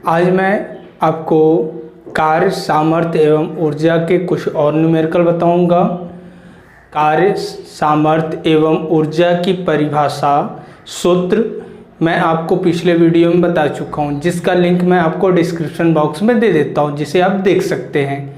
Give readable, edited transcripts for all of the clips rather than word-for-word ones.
आज मैं आपको कार्य सामर्थ्य एवं ऊर्जा के कुछ और न्यूमेरिकल बताऊंगा। कार्य सामर्थ्य एवं ऊर्जा की परिभाषा सूत्र मैं आपको पिछले वीडियो में बता चुका हूं, जिसका लिंक मैं आपको डिस्क्रिप्शन बॉक्स में दे देता हूं, जिसे आप देख सकते हैं।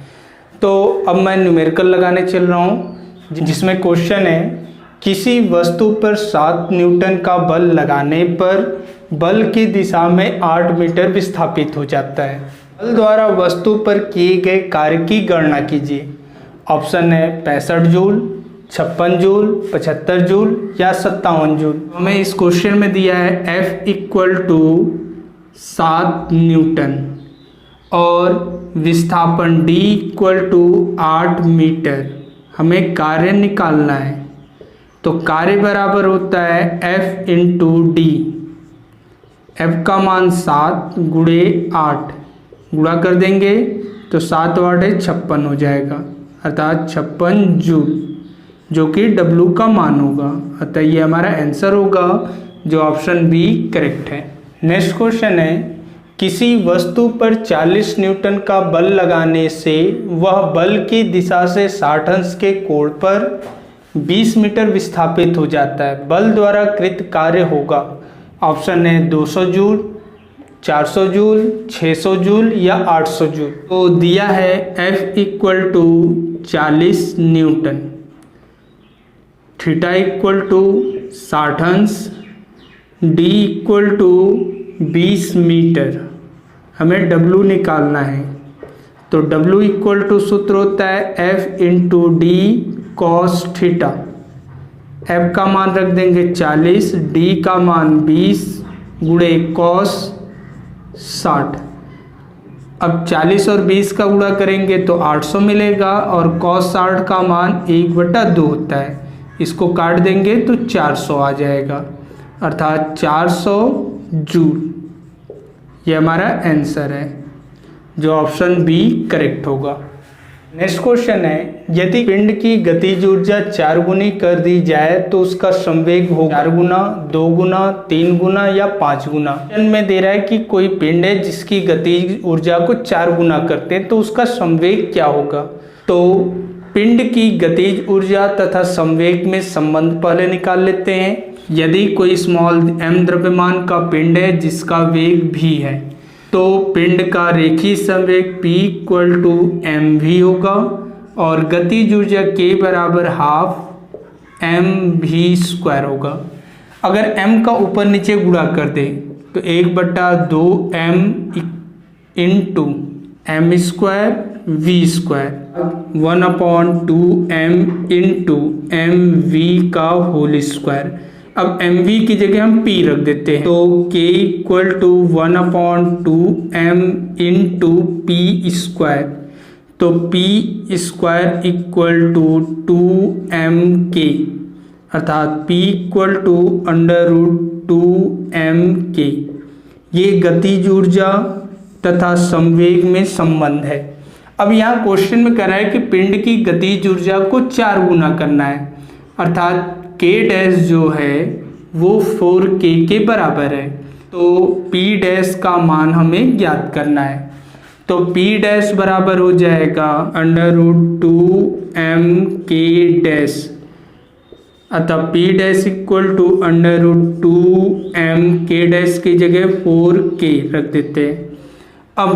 तो अब मैं न्यूमेरिकल लगाने चल रहा हूं, जिसमें क्वेश्चन है किसी वस्तु पर 7 न्यूटन का बल लगाने पर बल की दिशा में 8 मीटर विस्थापित हो जाता है। बल द्वारा वस्तु पर किए गए कार्य की गणना कीजिए। ऑप्शन है 65 जूल, 56 जूल, 75 जूल या 57 जूल। हमें इस क्वेश्चन में दिया है F इक्वल टू 7 न्यूटन और विस्थापन D इक्वल टू 8 मीटर। हमें कार्य निकालना है, तो कार्य बराबर होता है F इंटू डी। F का मान 7 गुणे 8 गुणा कर देंगे तो 7 8 56 हो जाएगा, अर्थात 56 जूल, जो कि W का मान होगा। अतः ये हमारा आंसर होगा, जो ऑप्शन बी करेक्ट है। नेक्स्ट क्वेश्चन है किसी वस्तु पर 40 न्यूटन का बल लगाने से वह बल की दिशा से 60 अंश के कोण पर 20 मीटर विस्थापित हो जाता है। बल द्वारा कृत कार्य होगा। ऑप्शन है 200 जूल, 400 जूल, 600 जूल या 800 जूल। तो दिया है F equal to 40 newton, theta equal to 60 अंश, D इक्वल टू 20 मीटर। हमें W निकालना है, तो W इक्वल टू सूत्र होता है F into D cos theta. F का मान रख देंगे 40, D का मान 20 गुणे कॉस 60। अब 40 और 20 का गुणा करेंगे तो 800 मिलेगा और कॉस 60 का मान 1/2 होता है। इसको काट देंगे तो 400 आ जाएगा, अर्थात 400 जूल। ये हमारा आंसर है, जो ऑप्शन बी करेक्ट होगा। नेक्स्ट क्वेश्चन है यदि पिंड की गतिज ऊर्जा 4 गुनी कर दी जाए तो उसका संवेग हो 4 गुना, 2 गुना, 3 गुना या 5 गुना। में दे रहा है कि कोई पिंड है जिसकी गतिज ऊर्जा को 4 गुना करते हैं, तो उसका संवेग क्या होगा। तो पिंड की गतिज ऊर्जा तथा संवेग में संबंध पहले निकाल लेते हैं। यदि कोई स्मॉल m द्रव्यमान का पिंड है जिसका वेग v है, तो पिंड का रेखीय संवेग P इक्वल टू mv होगा और गतिज ऊर्जा K बराबर हाफ mv² होगा। अगर m का ऊपर नीचे गुणा कर दे तो 1/2m into m² v² 1/2m into mv का होल स्क्वायर। अब mv की जगह हम p रख देते हैं, तो k equal to 1/2m into p²। तो p² इक्वल टू 2mk, अर्थात p इक्वल टू √2mk। ये गतिज ऊर्जा तथा संवेग में संबंध है। अब यहाँ क्वेश्चन में कह रहा है कि पिंड की गतिज ऊर्जा को 4 गुना करना है, अर्थात k डैश जो है वो 4k के बराबर है। तो p डैश का मान हमें ज्ञात करना है, तो p डैश बराबर हो जाएगा √2mk डैश। अतः p dash equal to √2mk dash की जगह 4k रख देते हैं। अब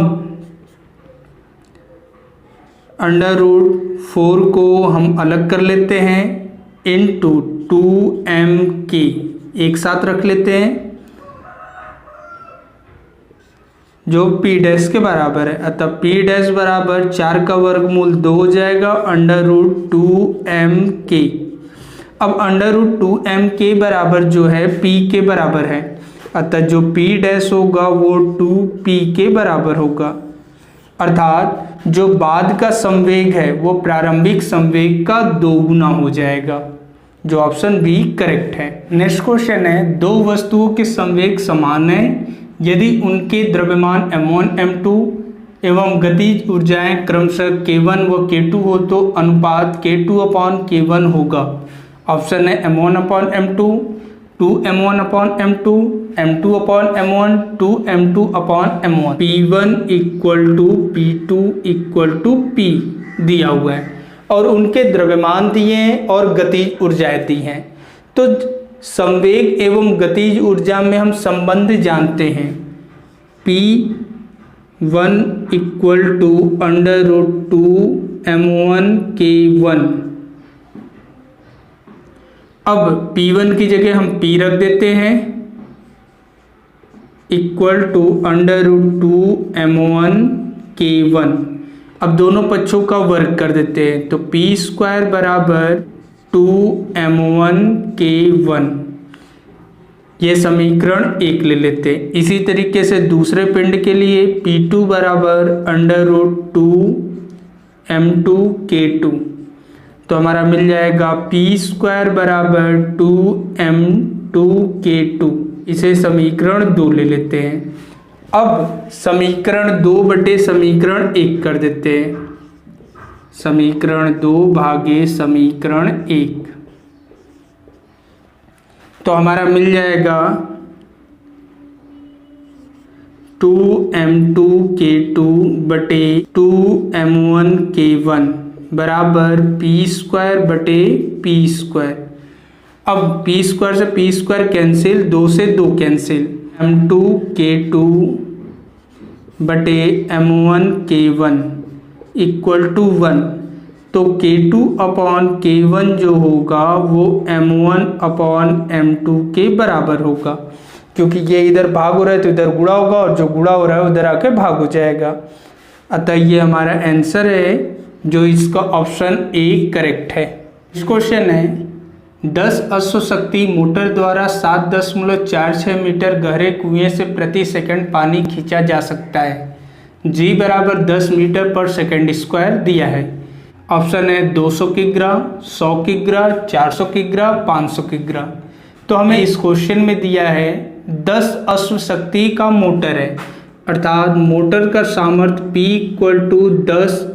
√4 को हम अलग कर लेते हैं, इंटू 2mk एक साथ रख लेते हैं, जो p डैश के बराबर है। अतः p डैश बराबर 4 का वर्गमूल 2 हो जाएगा, √2mk। अब √2mk बराबर जो है p के बराबर है, अतः जो p डैश होगा वो 2p के बराबर होगा, अर्थात जो बाद का संवेग है वो प्रारंभिक संवेग का 2 गुना हो जाएगा, जो ऑप्शन बी करेक्ट है। नेक्स्ट क्वेश्चन है दो वस्तुओं के संवेग समान है यदि उनके द्रव्यमान m1 m2 एवं गतिज ऊर्जाएं क्रमशः k1 व k2 हो तो अनुपात k2/k1 होगा। ऑप्शन है m1/m2, 2m1 upon m2, m2 upon m1, 2m2 upon m1, p1 equal to p2 equal to p दिया हुआ है और उनके द्रव्यमान दिए हैं और गतिज ऊर्जाएं दी हैं। तो संवेग एवं गतिज ऊर्जा में हम संबंध जानते हैं, p1 इक्वल टू √2m1k1। अब p1 की जगह हम p रख देते हैं, इक्वल टू √2m1k1। अब दोनों पक्षों का वर्ग कर देते हैं, तो p स्क्वायर बराबर 2m1k1। ये समीकरण 1 ले लेते हैं। इसी तरीके से दूसरे पिंड के लिए p2 बराबर √2m2k2, तो हमारा मिल जाएगा p स्क्वायर बराबर 2m2k2। इसे समीकरण 2 ले लेते हैं। अब समीकरण 2 बटे समीकरण 1 कर देते हैं, समीकरण 2 भागे समीकरण 1, तो हमारा मिल जाएगा 2m2k2 बटे 2m1k1 बराबर p स्क्वायर बटे p स्क्वायर। अब p स्क्वायर से p स्क्वायर कैंसिल, 2 से 2 कैंसिल, m2k2 बटे m1k1 इक्वल टू 1। तो k2 अपॉन k1 जो होगा वो m1 अपॉन m2 के बराबर होगा, क्योंकि ये इधर भाग हो रहा है तो इधर गुणा होगा और जो गुणा हो रहा है उधर आके भाग हो जाएगा। अतः ये हमारा आंसर है, जो इसका ऑप्शन ए करेक्ट है। इस क्वेश्चन है 10 अश्व शक्ति मोटर द्वारा 7.46 मीटर गहरे कुएं से प्रति सेकंड पानी खींचा जा सकता है। जी बराबर 10 मीटर पर सेकंड स्क्वायर दिया है। ऑप्शन है 200 किग्रा, 100 किग्रा, 400 किग्रा, 500 किग्रा। तो हमें इस क्वेश्चन में दिया है 10 अश्व शक्ति का मोटर है, अर्थात मोटर का सामर्थ्य P इक्वल टू 10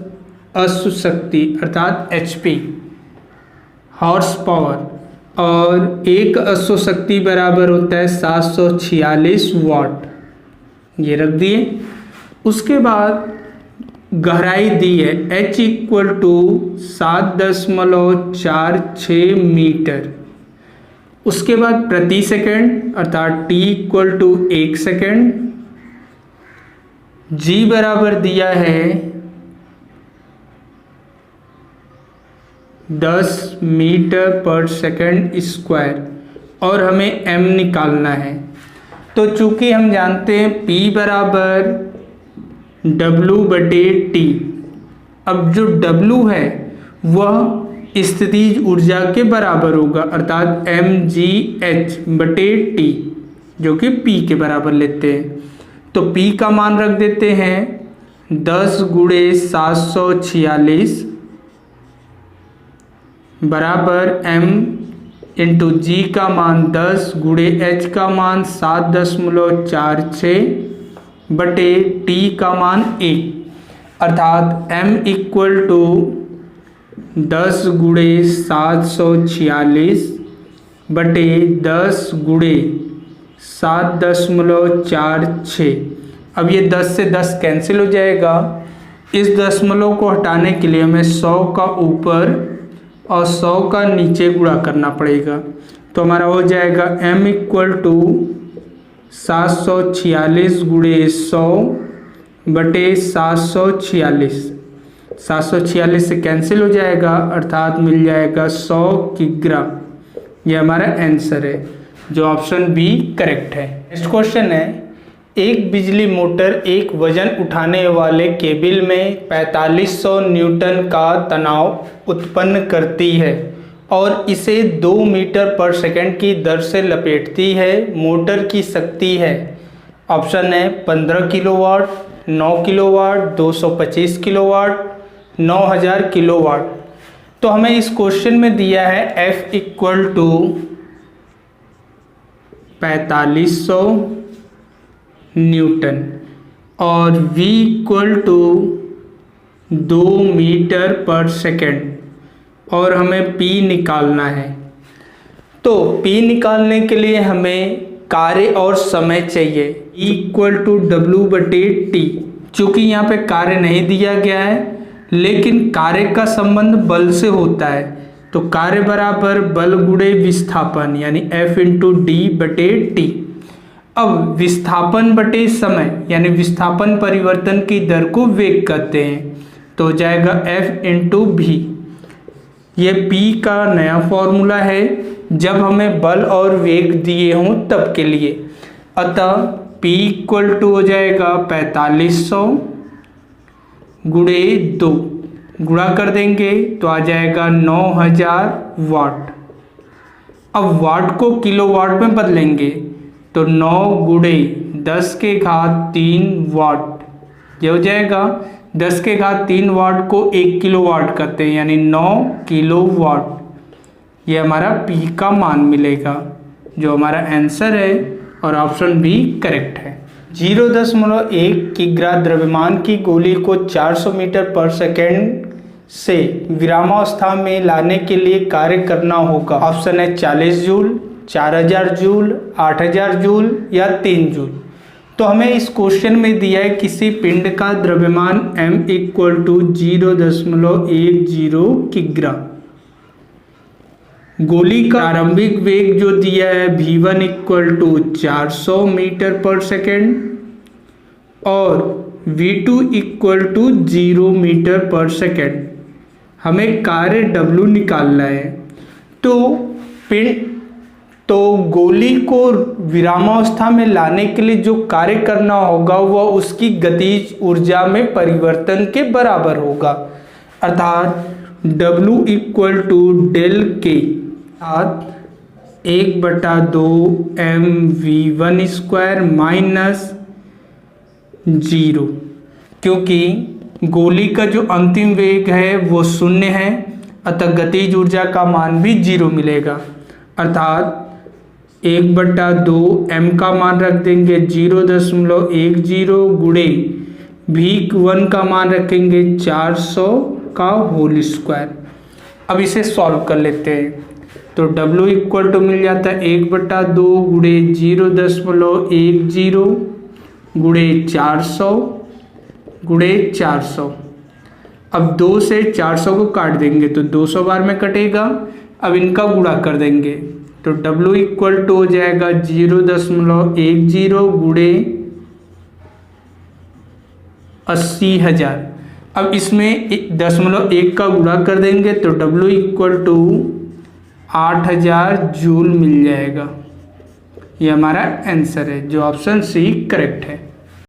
अश्व शक्ति अर्थात HP हॉर्स पावर, और एक अश्व शक्ति बराबर होता है 746 वाट। ये रख दिए। उसके बाद गहराई दी है H इक्वल टू 7.46 मीटर। उसके बाद प्रति सेकंड अर्थात T equal to 1 second. G बराबर दिया है 10 मीटर पर सेकंड स्क्वायर और हमें M निकालना है। तो चूंकि हम जानते हैं P बराबर W बटे T, अब जो W है वह स्थितिज ऊर्जा के बराबर होगा अर्थात mgh बटे T, जो कि P के बराबर लेते हैं। तो P का मान रख देते हैं 10 गुणे 746 बराबर m इंटू जी का मान 10 गुणे h का मान 7.46 बटे T का मान 1, अर्थात m इक्वल टू 10 गुणे 746 बटे 10 गुणे 7.46। अब ये 10 से 10 कैंसिल हो जाएगा। इस दशमलव को हटाने के लिए हमें 100 का ऊपर और 100 का नीचे गुणा करना पड़ेगा। तो हमारा हो जाएगा m इक्वल टू 746 गुणे 100 बटे 746। 746 से कैंसिल हो जाएगा अर्थात मिल जाएगा 100 किग्रा। ये हमारा आंसर है, जो ऑप्शन बी करेक्ट है। नेक्स्ट क्वेश्चन है, एक बिजली मोटर एक वजन उठाने वाले केबिल में 4500 न्यूटन का तनाव उत्पन्न करती है और इसे 2 मीटर पर सेकंड की दर से लपेटती है। मोटर की शक्ति है, ऑप्शन है 15 किलोवाट, 9 किलोवाट, 225 किलोवाट, 9000 किलोवाट। तो हमें इस क्वेश्चन में दिया है F इक्वल टू 4500 न्यूटन और V इक्वल टू 2 मीटर पर सेकंड और हमें P निकालना है। तो P निकालने के लिए हमें कार्य और समय चाहिए, इक्वल टू W/T। चूँकि यहाँ पे कार्य नहीं दिया गया है लेकिन कार्य का संबंध बल से होता है, तो कार्य बराबर बल गुणे विस्थापन यानी F/D/T। अब विस्थापन बटे समय यानी विस्थापन परिवर्तन की दर को वेग कहते हैं, तो हो जाएगा F/V। यह P का नया फॉर्मूला है जब हमें बल और वेग दिए हों तब के लिए। अतः P इक्वल टू हो जाएगा 4500 गुणे 2, गुणा कर देंगे तो आ जाएगा 9000 वाट। अब वाट को किलोवाट में बदलेंगे तो 9 गुणे 10⁻³ वाट, ये हो जाएगा 10⁻³ वाट को 1 किलोवाट करते हैं यानी 9 किलोवाट। ये हमारा P का मान मिलेगा जो हमारा आंसर है और ऑप्शन बी करेक्ट है। 0.1 किग्रा द्रव्यमान की गोली को 400 मीटर पर सेकेंड से विरामावस्था में लाने के लिए कार्य करना होगा। ऑप्शन है 40 जूल, 4000 जूल, 8000 जूल या 3 जूल। तो हमें इस क्वेश्चन में दिया है किसी पिंड का द्रव्यमान m इक्वल टू 0.10 किग्रा। गोली का प्रारंभिक वेग जो दिया है v1 इक्वल टू 400 मीटर पर सेकेंड और v2 इक्वल टू 0 मीटर पर सेकेंड। हमें कार्य w निकालना है। तो गोली को विरामावस्था में लाने के लिए जो कार्य करना होगा वह उसकी गतिज ऊर्जा में परिवर्तन के बराबर होगा, अर्थात w इक्वल टू डेल के अर्थात 1/2 mv1² माइनस 0, क्योंकि गोली का जो अंतिम वेग है वो 0 है, अतः गतिज ऊर्जा का मान भी 0 मिलेगा। अर्थात 1/2 m का मान रख देंगे 0.10 गुणे v1 का मान रखेंगे 400 का होल स्क्वायर। अब इसे सॉल्व कर लेते हैं तो w इक्वल टू मिल जाता है 1/2 गुणे 0.10 गुणे 400 गुणे 400। अब 2 से 400 को काट देंगे तो 200 बार में कटेगा। अब इनका गुणा कर देंगे तो w इक्वल टू हो जाएगा 0.10 गुणे 80,000। अब इसमें 0.1 का गुणा कर देंगे तो w इक्वल टू 8000 जूल मिल जाएगा। ये हमारा आंसर है जो ऑप्शन सी करेक्ट है।